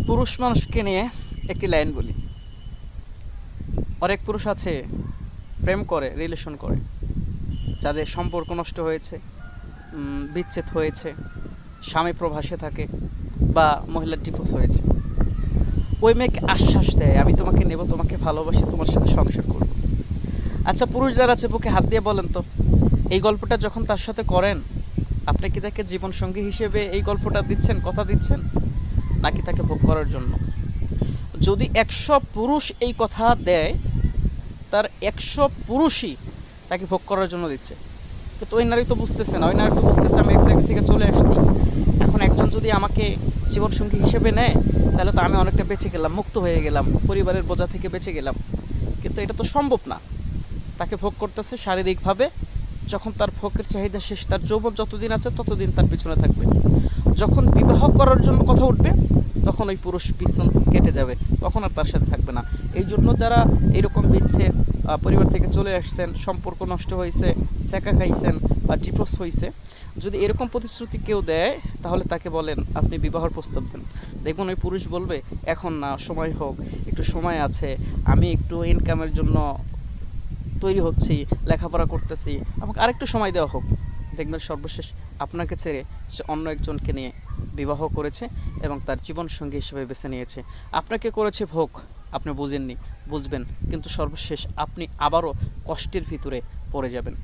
পুরুষ মানুষকে নিয়ে একটি লাইন বলি। অনেক পুরুষ আছে প্রেম করে, রিলেশন করে, যাদের সম্পর্ক নষ্ট হয়েছে, বিচ্ছেদ হয়েছে, স্বামী প্রবাসে থাকে বা মহিলার ডিভোর্স হয়েছে। ওই মেয়েকে আশ্বাস দেয়, আমি তোমাকে নেব, তোমাকে ভালোবাসি, তোমার সাথে সংসার করব। আচ্ছা, পুরুষ যারা আছে বুকে হাত দিয়ে বলেন তো, এই গল্পটা যখন তার সাথে করেন, আপনি কি তাকে জীবনসঙ্গী হিসেবে এই গল্পটা দিচ্ছেন, কথা দিচ্ছেন, নাকি তাকে ভোগ করার জন্য? যদি 100 পুরুষ এই কথা দেয়, তার 100 পুরুষই তাকে ভোগ করার জন্য দিচ্ছে। কিন্তু ওই নারী তো বুঝতেছে না, ওই নারী তো বুঝতেছে আমি এক জায়গা থেকে চলে আসছি, এখন একজন যদি আমাকে জীবনসঙ্গী হিসেবে নেয়, তাহলে তো আমি অনেকটা বেঁচে গেলাম, মুক্ত হয়ে গেলাম, পরিবারের বোঝা থেকে বেঁচে গেলাম। কিন্তু এটা তো সম্ভব না। তাকে ভোগ করতেছে শারীরিকভাবে। যখন তার ভোগের চাহিদা শেষ, তার যৌবন যতদিন আছে ততদিন তার পিছনে থাকবে। যখন বিবাহ করার জন্য কথা উঠবে, তখন ওই পুরুষ পিছন কেটে যাবে, তখন আর তার সাথে থাকবে না। এই জন্য যারা এরকম বিচ্ছেদ, পরিবার থেকে চলে আসছেন, সম্পর্ক নষ্ট হয়েছে, ছ্যাঁকা খাইছেন বা ডিভোর্স হয়েছে, যদি এরকম প্রতিশ্রুতি কেউ দেয়, তাহলে তাকে বলেন আপনি বিবাহের প্রস্তাব দেন। দেখুন ওই পুরুষ বলবে এখন না, সময় হোক, একটু সময় আছে, আমি একটু ইনকামের জন্য তৈরি হচ্ছি, লেখাপড়া করতেছি, আমাকে আরেকটু সময় দেওয়া হোক। দেখবেন সর্বশেষ আপনাকে ছেড়ে সে অন্য একজনকে নিয়ে বিবাহ করেছে এবং তার জীবনসঙ্গী হিসেবে বেছে নিয়েছে। আপনাকে করেছে ভোগ, আপনি বুঝেননি, বুঝবেন, কিন্তু সর্বশেষ আপনি আবারও কষ্টের ভিতরে পড়ে যাবেন।